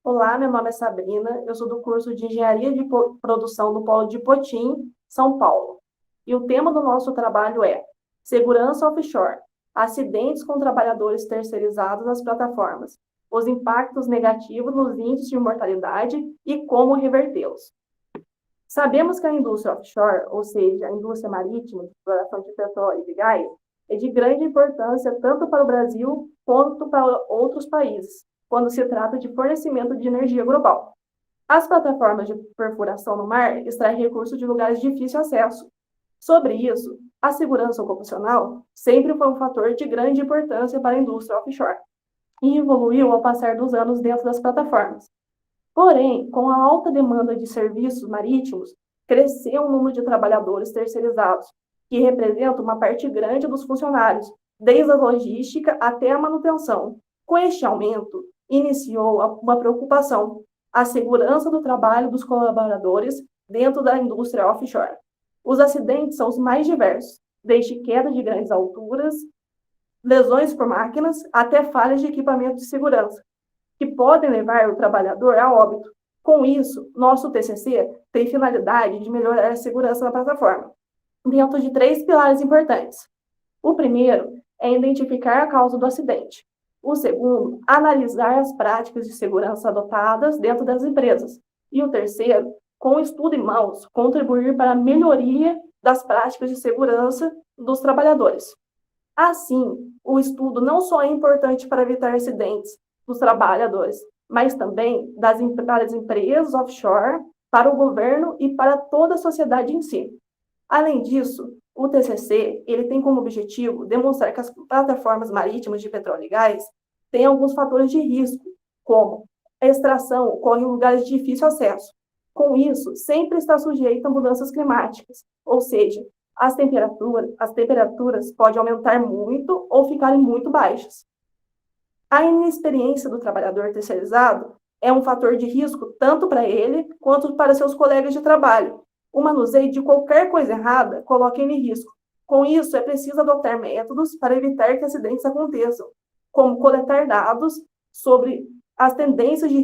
Olá, meu nome é Sabrina, eu sou do curso de Engenharia de Produção do Polo de Potim, São Paulo. E o tema do nosso trabalho é Segurança Offshore, acidentes com trabalhadores terceirizados nas plataformas, os impactos negativos nos índices de mortalidade e como revertê-los. Sabemos que a indústria offshore, ou seja, a indústria marítima de exploração de petróleo e de gás, é de grande importância tanto para o Brasil quanto para outros países, quando se trata de fornecimento de energia global. As plataformas de perfuração no mar extraem recursos de lugares de difícil acesso. Sobre isso, a segurança ocupacional sempre foi um fator de grande importância para a indústria offshore e evoluiu ao passar dos anos dentro das plataformas. Porém, com a alta demanda de serviços marítimos, cresceu o número de trabalhadores terceirizados, que representam uma parte grande dos funcionários, desde a logística até a manutenção. Com este aumento, iniciou uma preocupação: a segurança do trabalho dos colaboradores dentro da indústria offshore. Os acidentes são os mais diversos, desde queda de grandes alturas, lesões por máquinas, até falhas de equipamento de segurança, que podem levar o trabalhador a óbito. Com isso, nosso TCC tem finalidade de melhorar a segurança na plataforma, dentro de 3 pilares importantes. O primeiro é identificar a causa do acidente. O segundo, analisar as práticas de segurança adotadas dentro das empresas. E o terceiro, com o estudo em mãos, contribuir para a melhoria das práticas de segurança dos trabalhadores. Assim, o estudo não só é importante para evitar acidentes dos trabalhadores, mas também das empresas offshore, para o governo e para toda a sociedade em si. Além disso, o TCC ele tem como objetivo demonstrar que as plataformas marítimas de petróleo e gás têm alguns fatores de risco, como a extração ocorre em lugares de difícil acesso. Com isso, sempre está sujeito a mudanças climáticas, ou seja, as temperaturas podem aumentar muito ou ficarem muito baixas. A inexperiência do trabalhador terceirizado é um fator de risco tanto para ele quanto para seus colegas de trabalho. O manuseio de qualquer coisa errada coloca ele em risco. Com isso, é preciso adotar métodos para evitar que acidentes aconteçam, como coletar dados sobre as tendências de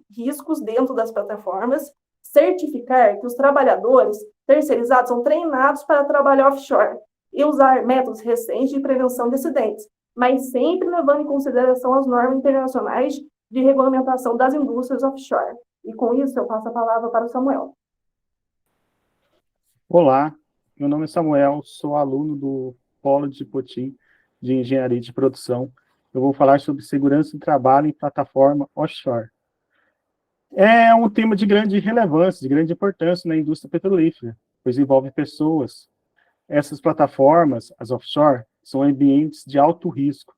riscos dentro das plataformas, certificar que os trabalhadores terceirizados são treinados para trabalhar offshore e usar métodos recentes de prevenção de acidentes, mas sempre levando em consideração as normas internacionais de regulamentação das indústrias offshore. E com isso, eu passo a palavra para o Samuel. Olá, meu nome é Samuel, sou aluno do Polo de Potim de Engenharia de Produção. Eu vou falar sobre segurança de trabalho em plataforma offshore. É um tema de grande relevância, de grande importância na indústria petrolífera, pois envolve pessoas. Essas plataformas, as offshore, são ambientes de alto risco,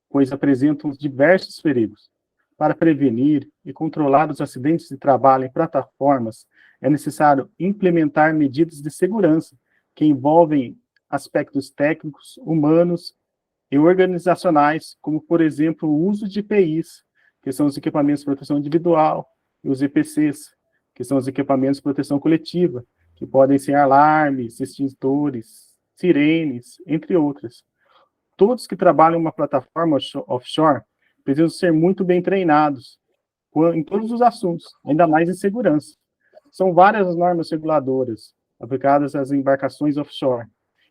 pois apresentam diversos perigos. Para prevenir e controlar os acidentes de trabalho em plataformas, é necessário implementar medidas de segurança que envolvem aspectos técnicos, humanos e organizacionais, como, por exemplo, o uso de EPIs, que são os equipamentos de proteção individual, e os EPCs, que são os equipamentos de proteção coletiva, que podem ser alarmes, extintores, sirenes, entre outras. Todos que trabalham em uma plataforma offshore precisam ser muito bem treinados em todos os assuntos, ainda mais em segurança. São várias as normas reguladoras aplicadas às embarcações offshore.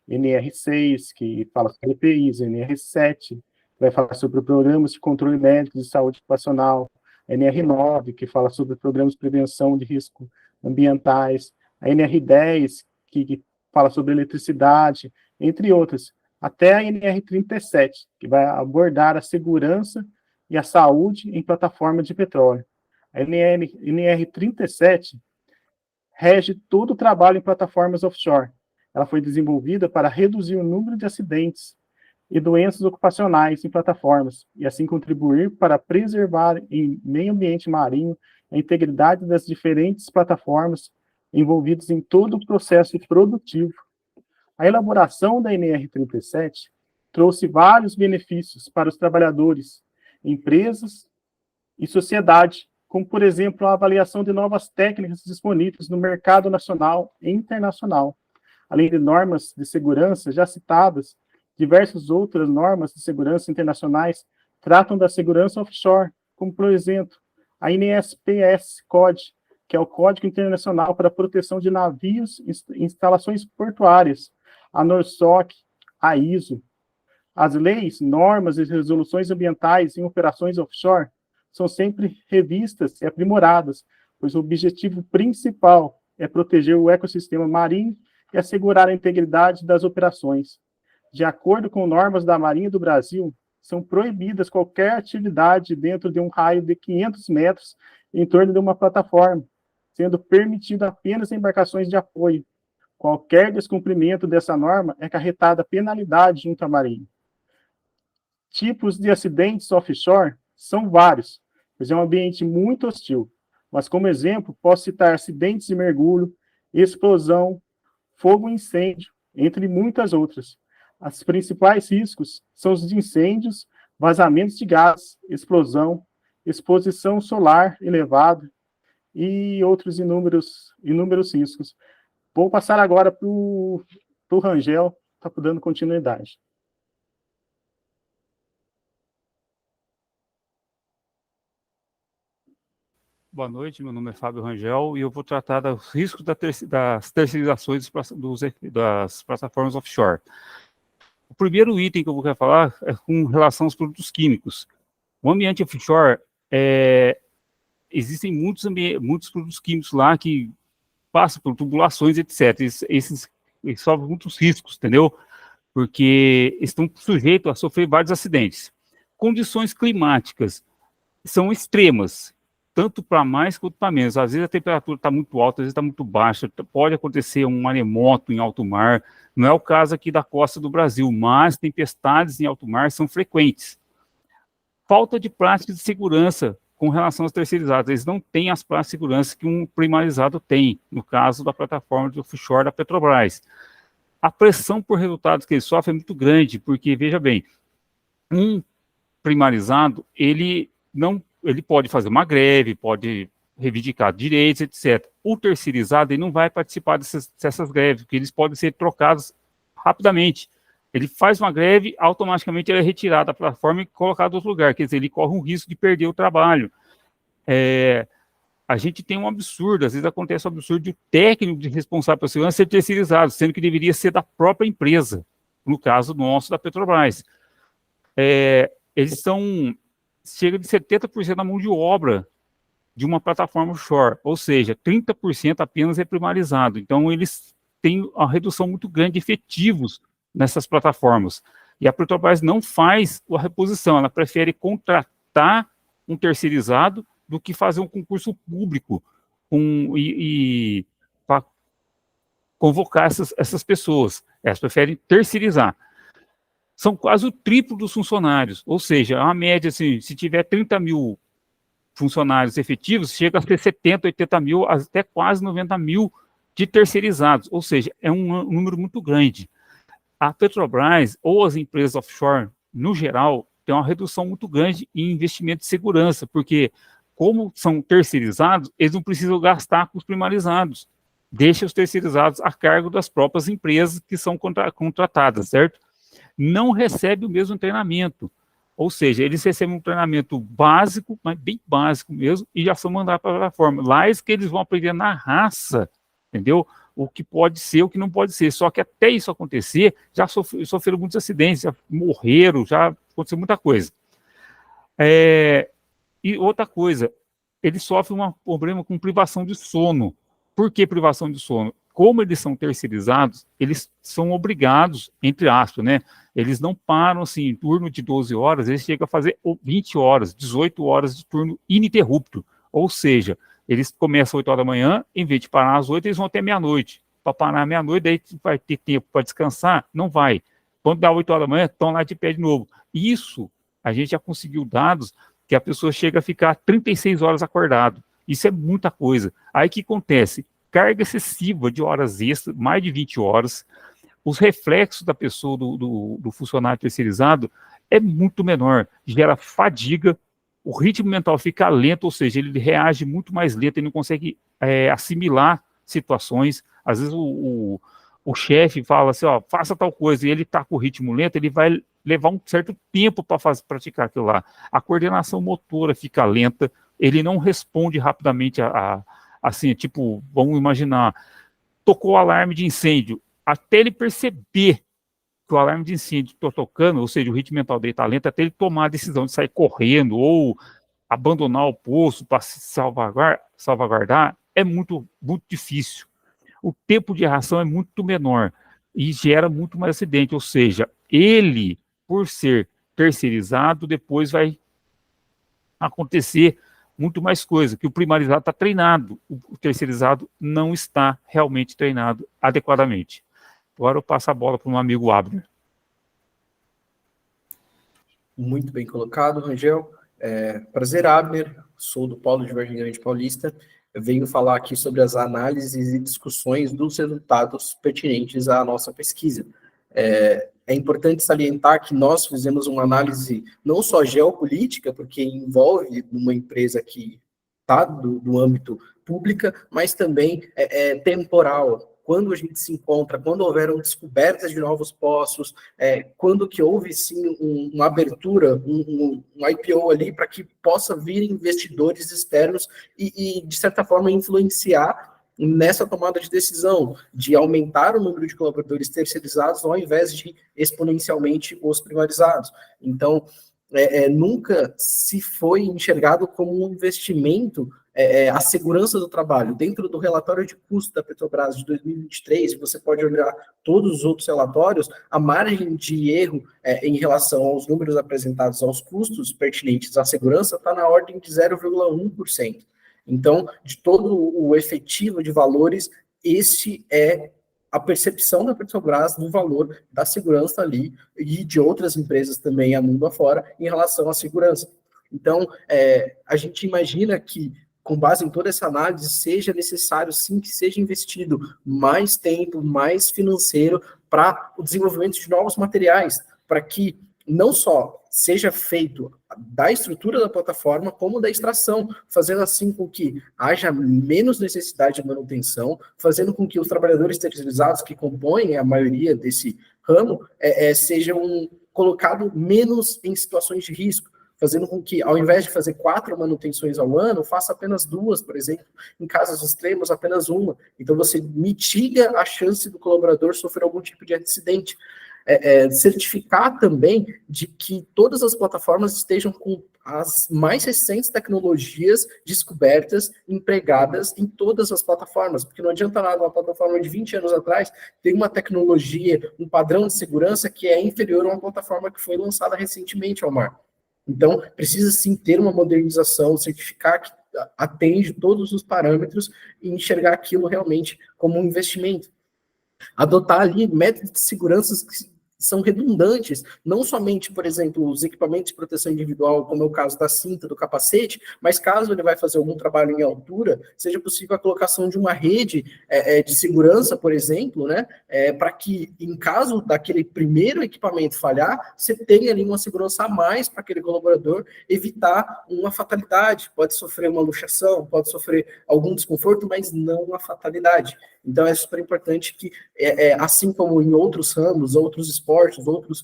NR6, que fala sobre EPIs, NR7, que vai falar sobre programas de controle médico de saúde ocupacional, NR9, que fala sobre programas de prevenção de riscos ambientais, a NR10, que fala sobre eletricidade, entre outras, até a NR37, que vai abordar a segurança e a saúde em plataformas de petróleo. A NR37 rege todo o trabalho em plataformas offshore. Ela foi desenvolvida para reduzir o número de acidentes e doenças ocupacionais em plataformas, e assim contribuir para preservar em meio ambiente marinho a integridade das diferentes plataformas envolvidas em todo o processo produtivo. A elaboração da NR37 trouxe vários benefícios para os trabalhadores, empresas e sociedade, como, por exemplo, a avaliação de novas técnicas disponíveis no mercado nacional e internacional. Além de normas de segurança já citadas, diversas outras normas de segurança internacionais tratam da segurança offshore, como, por exemplo, a INSPS-COD, que é o Código Internacional para a Proteção de Navios e Instalações Portuárias, a NORSOC, a ISO. As leis, normas e resoluções ambientais em operações offshore são sempre revistas e aprimoradas, pois o objetivo principal é proteger o ecossistema marinho e assegurar a integridade das operações. De acordo com normas da Marinha do Brasil, são proibidas qualquer atividade dentro de um raio de 500 metros em torno de uma plataforma, sendo permitido apenas embarcações de apoio. Qualquer descumprimento dessa norma é acarretada penalidade junto à Marinha. Tipos de acidentes offshore são vários, pois é um ambiente muito hostil. Mas, como exemplo, posso citar acidentes de mergulho, explosão, fogo e incêndio, entre muitas outras. Os principais riscos são os de incêndios, vazamentos de gás, explosão, exposição solar elevada e outros inúmeros riscos. Vou passar agora para o Rangel, está dando continuidade. Boa noite, meu nome é Fábio Rangel e eu vou tratar dos riscos das terceirizações das plataformas offshore. O primeiro item que eu vou falar é com relação aos produtos químicos. O ambiente offshore, existem muitos produtos químicos lá que passam por tubulações, etc. Esses sofrem muitos riscos, entendeu? Porque estão sujeitos a sofrer vários acidentes. Condições climáticas são extremas, tanto para mais quanto para menos. Às vezes a temperatura está muito alta, às vezes está muito baixa, pode acontecer um maremoto em alto mar. Não é o caso aqui da costa do Brasil, mas tempestades em alto mar são frequentes. Falta de práticas de segurança com relação aos terceirizados. Eles não têm as práticas de segurança que um primarizado tem, no caso da plataforma de offshore da Petrobras. A pressão por resultados que eles sofrem é muito grande, porque, veja bem, um primarizado, ele pode fazer uma greve, pode reivindicar direitos, etc. O terceirizado, ele não vai participar dessas greves, porque eles podem ser trocados rapidamente. Ele faz uma greve, automaticamente ele é retirado da plataforma e colocado em outro lugar, quer dizer, ele corre um risco de perder o trabalho. A gente tem um absurdo, às vezes acontece um absurdo de o técnico de responsável pela segurança ser terceirizado, sendo que deveria ser da própria empresa, no caso nosso, da Petrobras. Eles chega de 70% da mão de obra de uma plataforma offshore, ou seja, 30% apenas é primarizado. Então, eles têm uma redução muito grande de efetivos nessas plataformas. E a Petrobras não faz a reposição, ela prefere contratar um terceirizado do que fazer um concurso público para convocar essas pessoas. Elas preferem terceirizar. São quase o triplo dos funcionários, ou seja, a média, assim, se tiver 30 mil funcionários efetivos, chega a ser 70, 80 mil, até quase 90 mil de terceirizados, ou seja, é um número muito grande. A Petrobras, ou as empresas offshore, no geral, tem uma redução muito grande em investimento de segurança, porque, como são terceirizados, eles não precisam gastar com os primarizados, deixa os terceirizados a cargo das próprias empresas que são contratadas, certo? Não recebe o mesmo treinamento. Ou seja, eles recebem um treinamento básico, mas bem básico mesmo, e já são mandados para a plataforma. Lá é que eles vão aprender na raça, entendeu? O que pode ser, o que não pode ser. Só que até isso acontecer, já sofreram muitos acidentes, já morreram, já aconteceu muita coisa. E outra coisa, eles sofrem um problema com privação de sono. Por que privação de sono? Como eles são terceirizados, eles são obrigados, entre aspas, né? Eles não param, assim, em turno de 12 horas, eles chegam a fazer 20 horas, 18 horas de turno ininterrupto. Ou seja, eles começam às 8 horas da manhã, em vez de parar às 8, eles vão até meia-noite. Para parar à meia-noite, daí vai ter tempo para descansar? Não vai. Quando dá 8 horas da manhã, estão lá de pé de novo. Isso, a gente já conseguiu dados que a pessoa chega a ficar 36 horas acordado. Isso é muita coisa. Aí o que acontece? Carga excessiva de horas extras, mais de 20 horas, os reflexos da pessoa, do funcionário terceirizado, é muito menor, gera fadiga, o ritmo mental fica lento, ou seja, ele reage muito mais lento, ele não consegue assimilar situações. Às vezes o chefe fala assim, ó, faça tal coisa, e ele está com o ritmo lento, ele vai levar um certo tempo para praticar aquilo lá. A coordenação motora fica lenta, ele não responde rapidamente assim, tipo, vamos imaginar, tocou o alarme de incêndio, até ele perceber que o alarme de incêndio está tocando, ou seja, o ritmo mental dele está lento, até ele tomar a decisão de sair correndo ou abandonar o posto para se salvaguardar, é muito, muito difícil. O tempo de reação é muito menor e gera muito mais acidente, ou seja, ele, por ser terceirizado, depois vai acontecer muito mais coisa, que o primarizado está treinado, o terceirizado não está realmente treinado adequadamente. Agora eu passo a bola para um amigo Abner. Muito bem colocado, Rangel. Prazer, Abner. Sou do Polo de Vargem Grande Paulista. Eu venho falar aqui sobre as análises e discussões dos resultados pertinentes à nossa pesquisa. É importante salientar que nós fizemos uma análise não só geopolítica, porque envolve uma empresa que está do âmbito pública, mas também temporal. Quando a gente se encontra, quando houveram descobertas de novos poços, quando que houve, sim, uma abertura, um IPO ali, para que possa vir investidores externos e, de certa forma, influenciar nessa tomada de decisão, de aumentar o número de colaboradores terceirizados, ao invés de exponencialmente os privatizados. Então, nunca se foi enxergado como um investimento a segurança do trabalho. Dentro do relatório de custo da Petrobras de 2023, você pode olhar todos os outros relatórios, a margem de erro em relação aos números apresentados aos custos pertinentes à segurança está na ordem de 0,1%. Então, de todo o efetivo de valores, este é a percepção da Petrobras do valor da segurança ali e de outras empresas também a mundo afora em relação à segurança. Então, a gente imagina que, com base em toda essa análise, seja necessário, sim, que seja investido mais tempo, mais financeiro para o desenvolvimento de novos materiais, para que não só seja feito da estrutura da plataforma, como da extração, fazendo assim com que haja menos necessidade de manutenção, fazendo com que os trabalhadores terceirizados que compõem a maioria desse ramo sejam colocados menos em situações de risco, fazendo com que, ao invés de fazer 4 manutenções ao ano, faça apenas 2, por exemplo, em casos extremos, apenas 1. Então, você mitiga a chance do colaborador sofrer algum tipo de acidente. Certificar também de que todas as plataformas estejam com as mais recentes tecnologias descobertas, empregadas em todas as plataformas, porque não adianta nada uma plataforma de 20 anos atrás ter uma tecnologia, um padrão de segurança que é inferior a uma plataforma que foi lançada recentemente ao mar. Então, precisa sim ter uma modernização, certificar que atende todos os parâmetros e enxergar aquilo realmente como um investimento. Adotar ali métodos de segurança que são redundantes, não somente, por exemplo, os equipamentos de proteção individual, como é o caso da cinta, do capacete, mas caso ele vai fazer algum trabalho em altura, seja possível a colocação de uma rede de segurança, por exemplo, né, para que, em caso daquele primeiro equipamento falhar, você tenha ali uma segurança a mais para aquele colaborador evitar uma fatalidade. Pode sofrer uma luxação, pode sofrer algum desconforto, mas não uma fatalidade. Então, é super importante que, assim como em outros ramos, outros esportes, outras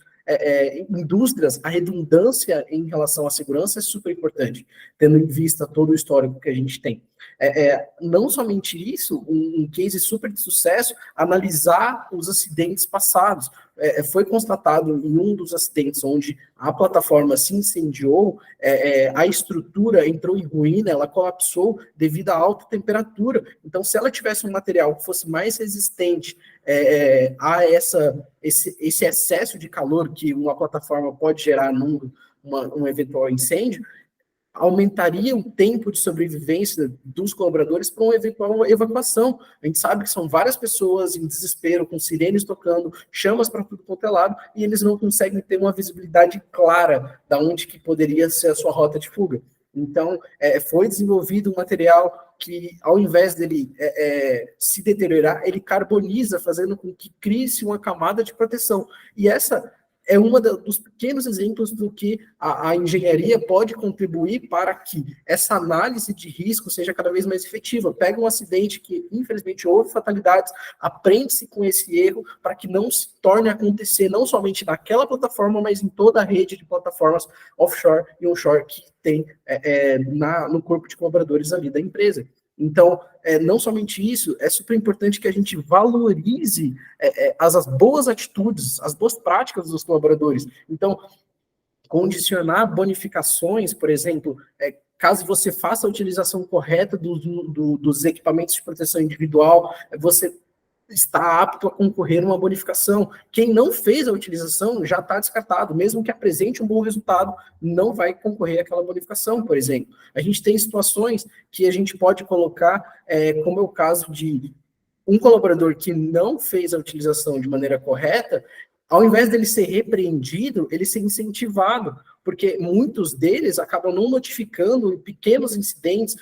indústrias, a redundância em relação à segurança é super importante, tendo em vista todo o histórico que a gente tem. Não somente isso, um case super de sucesso, analisar os acidentes passados. Foi constatado em um dos acidentes onde a plataforma se incendiou, a estrutura entrou em ruína, ela colapsou devido à alta temperatura. Então, se ela tivesse um material que fosse mais resistente a esse excesso de calor que uma plataforma pode gerar um eventual incêndio, aumentaria o tempo de sobrevivência dos colaboradores para uma eventual evacuação. A gente sabe que são várias pessoas em desespero, com sirenes tocando, chamas para tudo quanto é lado, e eles não conseguem ter uma visibilidade clara da onde que poderia ser a sua rota de fuga. Então, foi desenvolvido um material que, ao invés dele se deteriorar, ele carboniza, fazendo com que crie-se uma camada de proteção. E essa é dos pequenos exemplos do que a engenharia pode contribuir para que essa análise de risco seja cada vez mais efetiva. Pega um acidente que, infelizmente, houve fatalidades, aprende-se com esse erro para que não se torne a acontecer, não somente naquela plataforma, mas em toda a rede de plataformas offshore e onshore que tem no corpo de colaboradores ali da empresa. Então, não somente isso, é super importante que a gente valorize as boas atitudes, as boas práticas dos colaboradores. Então, condicionar bonificações, por exemplo, caso você faça a utilização correta dos equipamentos de proteção individual, você está apto a concorrer a uma bonificação. Quem não fez a utilização já está descartado, mesmo que apresente um bom resultado, não vai concorrer àquela bonificação, por exemplo. A gente tem situações que a gente pode colocar, como é o caso de um colaborador que não fez a utilização de maneira correta, ao invés dele ser repreendido, ele ser incentivado, porque muitos deles acabam não notificando pequenos incidentes,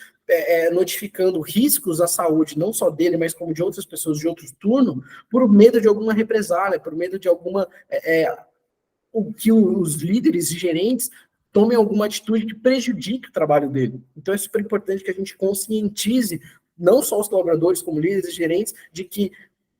notificando riscos à saúde, não só dele, mas como de outras pessoas de outro turno, por medo de alguma represália, por medo de alguma... que os líderes e gerentes tomem alguma atitude que prejudique o trabalho dele. Então é super importante que a gente conscientize não só os colaboradores, como líderes e gerentes, de que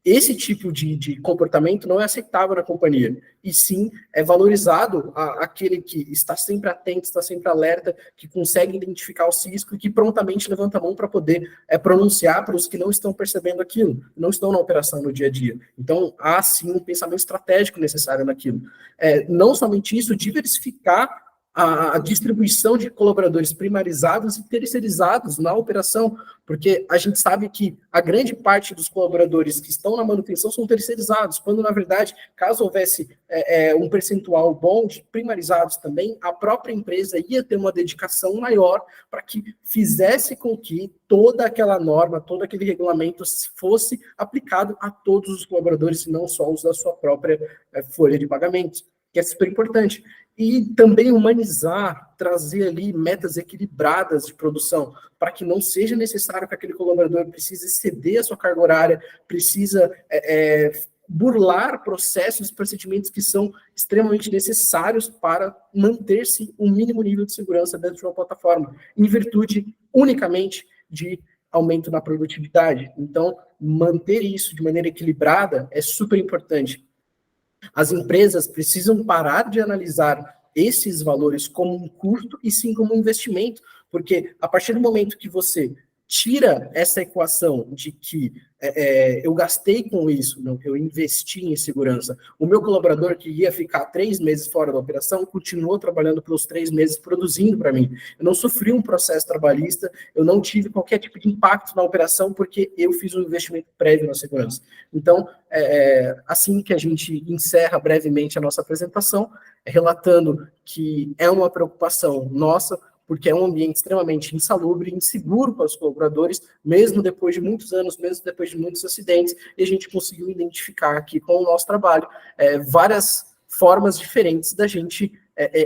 esse tipo de comportamento não é aceitável na companhia, e sim é valorizado aquele que está sempre atento, está sempre alerta, que consegue identificar o risco e que prontamente levanta a mão para poder pronunciar para os que não estão percebendo aquilo, não estão na operação no dia a dia. Então, há sim um pensamento estratégico necessário naquilo. Não somente isso, diversificar a distribuição de colaboradores primarizados e terceirizados na operação, porque a gente sabe que a grande parte dos colaboradores que estão na manutenção são terceirizados, quando, na verdade, caso houvesse um percentual bom de primarizados também, a própria empresa ia ter uma dedicação maior para que fizesse com que toda aquela norma, todo aquele regulamento fosse aplicado a todos os colaboradores, e não só os da sua própria folha de pagamentos, que é super importante. E também humanizar, trazer ali metas equilibradas de produção, para que não seja necessário que aquele colaborador precise exceder a sua carga horária, precisa burlar processos e procedimentos que são extremamente necessários para manter-se um mínimo nível de segurança dentro de uma plataforma, em virtude unicamente de aumento na produtividade. Então, manter isso de maneira equilibrada é super importante. As empresas precisam parar de analisar esses valores como um custo e sim como um investimento, porque a partir do momento que você tira essa equação de que eu gastei com isso, não, eu investi em segurança, o meu colaborador que ia ficar 3 meses fora da operação continuou trabalhando pelos 3 meses produzindo para mim. Eu não sofri um processo trabalhista, eu não tive qualquer tipo de impacto na operação porque eu fiz um investimento prévio na segurança. Então, assim que a gente encerra brevemente a nossa apresentação, relatando que é uma preocupação nossa, porque é um ambiente extremamente insalubre e inseguro para os colaboradores, mesmo depois de muitos anos, mesmo depois de muitos acidentes, e a gente conseguiu identificar aqui com o nosso trabalho várias formas diferentes da gente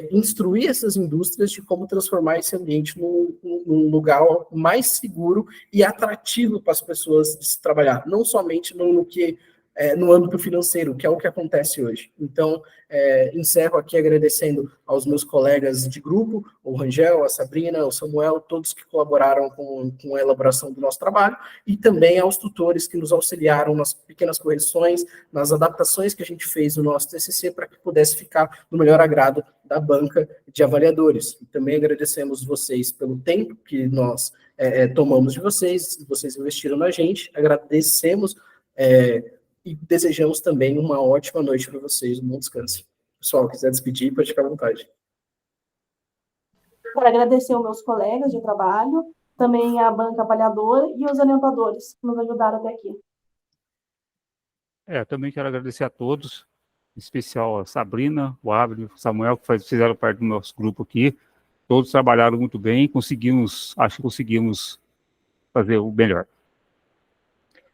instruir essas indústrias de como transformar esse ambiente num lugar mais seguro e atrativo para as pessoas de se trabalhar, não somente no âmbito financeiro, que é o que acontece hoje. Então, encerro aqui agradecendo aos meus colegas de grupo, o Rangel, a Sabrina, o Samuel, todos que colaboraram com a elaboração do nosso trabalho, e também aos tutores que nos auxiliaram nas pequenas correções, nas adaptações que a gente fez no nosso TCC, para que pudesse ficar no melhor agrado da banca de avaliadores. E também agradecemos vocês pelo tempo que nós tomamos de vocês investiram na gente, agradecemos e desejamos também uma ótima noite para vocês, um bom descanso. Pessoal, quiser despedir, pode ficar à vontade. Quero agradecer aos meus colegas de trabalho, também a banca avaliadora e os orientadores que nos ajudaram até aqui. Também quero agradecer a todos, em especial a Sabrina, o Abel, o Samuel, que fizeram parte do nosso grupo aqui. Todos trabalharam muito bem, acho que conseguimos fazer o melhor.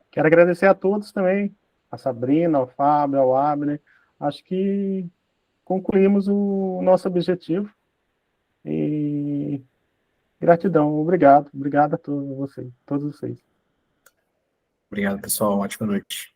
Quero agradecer a todos também, a Sabrina, ao Fábio, ao Abner. Acho que concluímos o nosso objetivo. E gratidão, obrigado a todos vocês. Obrigado, pessoal. Ótima noite.